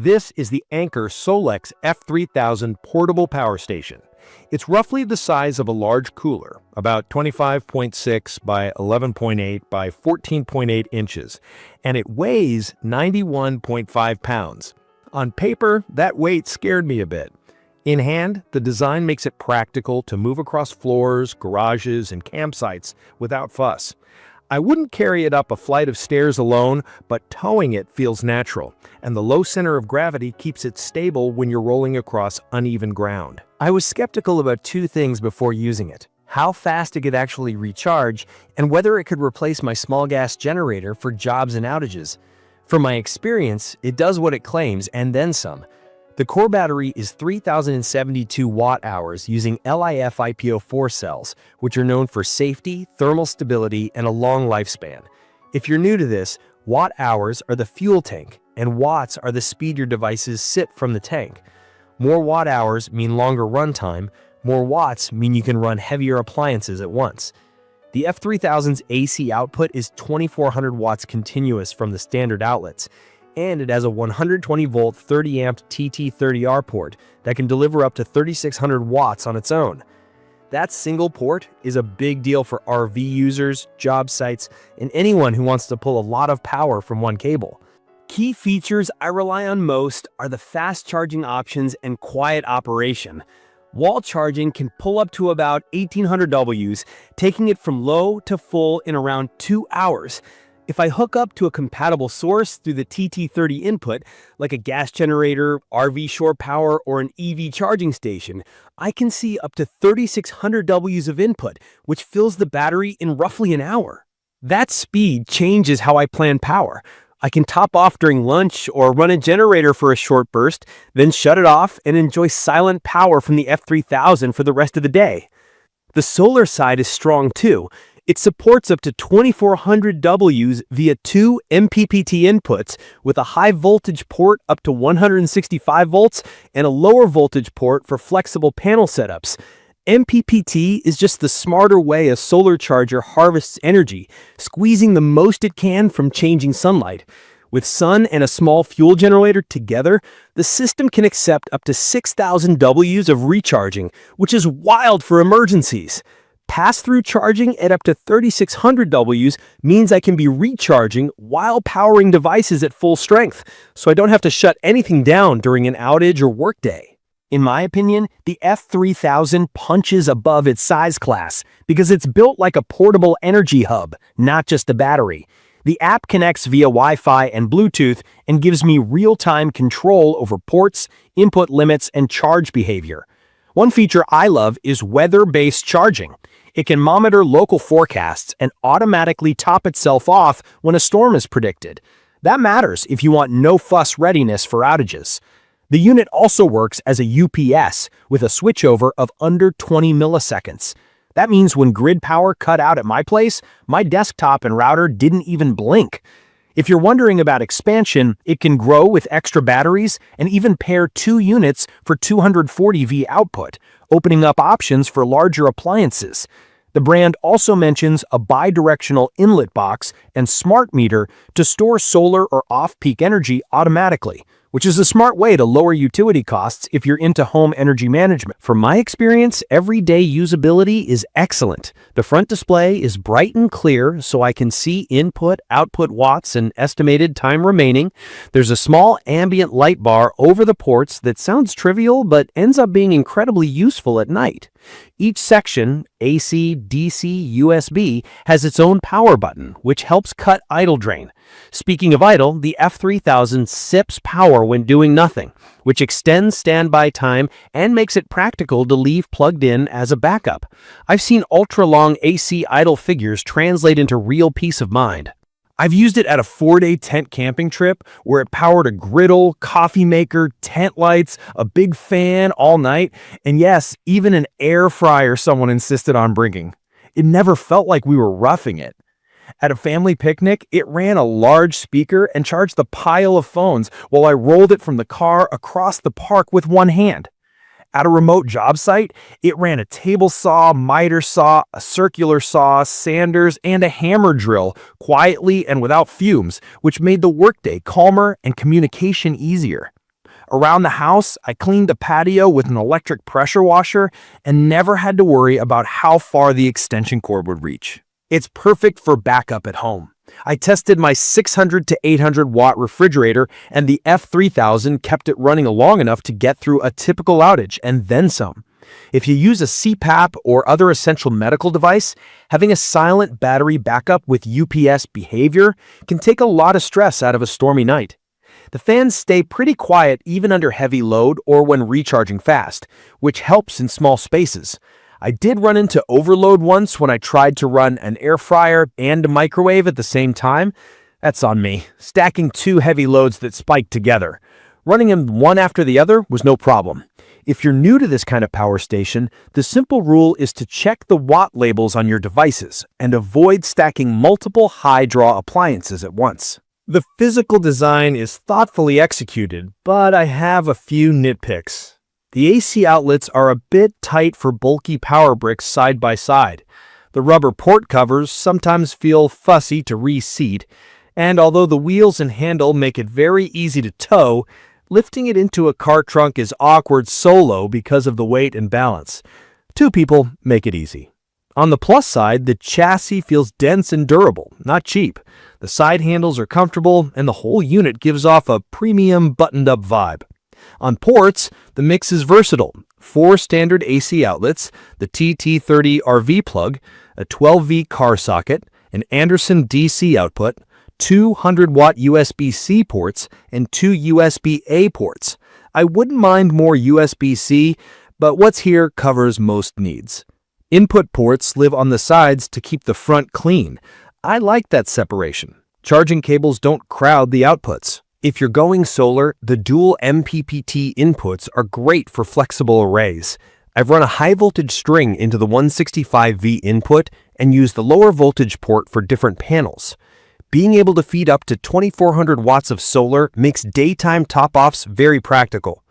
This is the Anker SOLIX F3000 portable power station. It's roughly the size of a large cooler, about 25.6 by 11.8 by 14.8 inches, and it weighs 91.5 pounds. On paper, that weight scared me a bit. In hand, the design makes it practical to move across floors, garages, and campsites without fuss. I wouldn't carry it up a flight of stairs alone, but towing it feels natural, and the low center of gravity keeps it stable when you're rolling across uneven ground. I was skeptical about two things before using it: how fast it could actually recharge, and whether it could replace my small gas generator for jobs and outages. From my experience, it does what it claims and then some. The core battery is 3,072 watt-hours using LiFePO4 cells, which are known for safety, thermal stability, and a long lifespan. If you're new to this, watt-hours are the fuel tank, and watts are the speed your devices sip from the tank. More watt-hours mean longer runtime, more watts mean you can run heavier appliances at once. The F3000's AC output is 2,400 watts continuous from the standard outlets, and it has a 120-volt 30-amp TT30R port that can deliver up to 3,600 watts on its own. That single port is a big deal for RV users, job sites, and anyone who wants to pull a lot of power from one cable. Key features I rely on most are the fast charging options and quiet operation. Wall charging can pull up to about 1,800 Ws, taking it from low to full in around 2 hours. If I hook up to a compatible source through the TT30 input, like a gas generator, RV shore power, or an EV charging station, I can see up to 3,600 Ws of input, which fills the battery in roughly an hour. That speed changes how I plan power. I can top off during lunch or run a generator for a short burst, then shut it off and enjoy silent power from the F3000 for the rest of the day. The solar side is strong too. It supports up to 2,400 Ws via two MPPT inputs with a high voltage port up to 165 volts and a lower voltage port for flexible panel setups. MPPT is just the smarter way a solar charger harvests energy, squeezing the most it can from changing sunlight. With sun and a small fuel generator together, the system can accept up to 6,000 Ws of recharging, which is wild for emergencies. Pass-through charging at up to 3,600 Ws means I can be recharging while powering devices at full strength, so I don't have to shut anything down during an outage or workday. In my opinion, the F3000 punches above its size class because it's built like a portable energy hub, not just a battery. The app connects via Wi-Fi and Bluetooth and gives me real-time control over ports, input limits, and charge behavior. One feature I love is weather-based charging. It can monitor local forecasts and automatically top itself off when a storm is predicted. That matters if you want no-fuss readiness for outages. The unit also works as a UPS with a switchover of under 20 milliseconds. That means when grid power cut out at my place, my desktop and router didn't even blink. If you're wondering about expansion, it can grow with extra batteries and even pair two units for 240V output, opening up options for larger appliances. The brand also mentions a bidirectional inlet box and smart meter to store solar or off-peak energy automatically, which is a smart way to lower utility costs if you're into home energy management. From my experience, everyday usability is excellent. The front display is bright and clear, so I can see input, output watts, and estimated time remaining. There's a small ambient light bar over the ports that sounds trivial, but ends up being incredibly useful at night. Each section, AC, DC, USB, has its own power button, which helps cut idle drain. Speaking of idle, the F3000 sips power when doing nothing, which extends standby time and makes it practical to leave plugged in as a backup. I've seen ultra-long AC idle figures translate into real peace of mind. I've used it at a 4-day tent camping trip where it powered a griddle, coffee maker, tent lights, a big fan all night, and yes, even an air fryer someone insisted on bringing. It never felt like we were roughing it. At a family picnic, it ran a large speaker and charged the pile of phones while I rolled it from the car across the park with one hand. At a remote job site, it ran a table saw, miter saw, a circular saw, sanders, and a hammer drill quietly and without fumes, which made the workday calmer and communication easier. Around the house, I cleaned the patio with an electric pressure washer and never had to worry about how far the extension cord would reach. It's perfect for backup at home. I tested my 600 to 800 watt refrigerator, and the F3000 kept it running long enough to get through a typical outage and then some. If you use a CPAP or other essential medical device, having a silent battery backup with UPS behavior can take a lot of stress out of a stormy night. The fans stay pretty quiet even under heavy load or when recharging fast, which helps in small spaces. I did run into overload once when I tried to run an air fryer and a microwave at the same time. That's on me, stacking two heavy loads that spiked together. Running them one after the other was no problem. If you're new to this kind of power station, the simple rule is to check the watt labels on your devices and avoid stacking multiple high-draw appliances at once. The physical design is thoughtfully executed, but I have a few nitpicks. The AC outlets are a bit tight for bulky power bricks side by side. The rubber port covers sometimes feel fussy to reseat, and although the wheels and handle make it very easy to tow, lifting it into a car trunk is awkward solo because of the weight and balance. Two people make it easy. On the plus side, the chassis feels dense and durable, not cheap. The side handles are comfortable, and the whole unit gives off a premium buttoned-up vibe. On ports, the mix is versatile. 4 standard AC outlets, the TT30 RV plug, a 12V car socket, an Anderson DC output, 200-watt USB-C ports, and 2 USB-A ports. I wouldn't mind more USB-C, but what's here covers most needs. Input ports live on the sides to keep the front clean. I like that separation. Charging cables don't crowd the outputs. If you're going solar, the dual MPPT inputs are great for flexible arrays. I've run a high-voltage string into the 165V input and used the lower voltage port for different panels. Being able to feed up to 2400 watts of solar makes daytime top-offs very practical.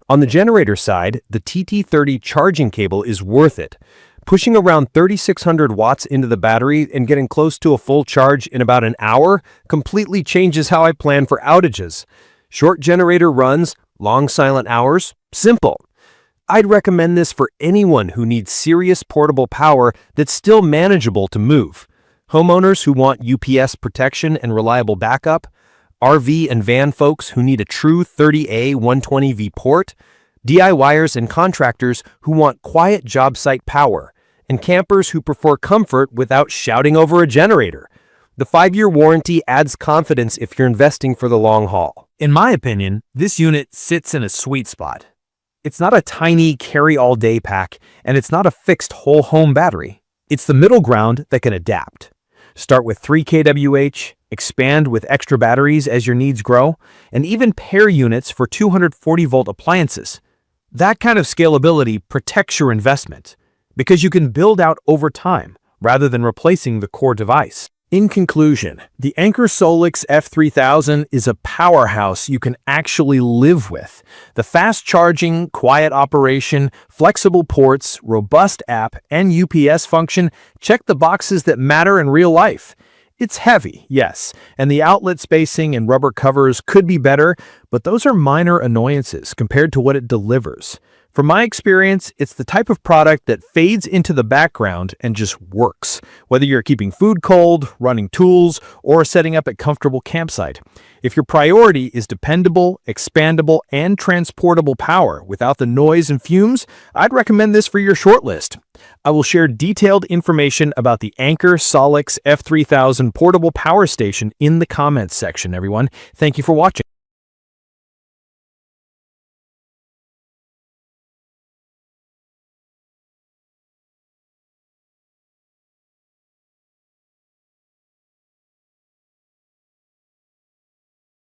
On the generator side, the TT30 charging cable is worth it. Pushing around 3600 watts into the battery and getting close to a full charge in about an hour completely changes how I plan for outages. Short generator runs, long silent hours, simple. I'd recommend this for anyone who needs serious portable power that's still manageable to move. Homeowners who want UPS protection and reliable backup, RV and van folks who need a true 30A 120V port, DIYers and contractors who want quiet job site power, and campers who prefer comfort without shouting over a generator. The 5-year warranty adds confidence if you're investing for the long haul. In my opinion, this unit sits in a sweet spot. It's not a tiny carry-all-day pack, and it's not a fixed whole home battery. It's the middle ground that can adapt. Start with 3 kWh, expand with extra batteries as your needs grow, and even pair units for 240-volt appliances. That kind of scalability protects your investment, because you can build out over time rather than replacing the core device. In conclusion, the Anker SOLIX F3000 is a powerhouse you can actually live with. The fast charging, quiet operation, flexible ports, robust app, and UPS function check the boxes that matter in real life. It's heavy, yes, and the outlet spacing and rubber covers could be better, but those are minor annoyances compared to what it delivers. From my experience, it's the type of product that fades into the background and just works, whether you're keeping food cold, running tools, or setting up a comfortable campsite. If your priority is dependable, expandable, and transportable power without the noise and fumes, I'd recommend this for your shortlist. I will share detailed information about the Anker SOLIX F3000 portable power station in the comments section, everyone. Thank you for watching.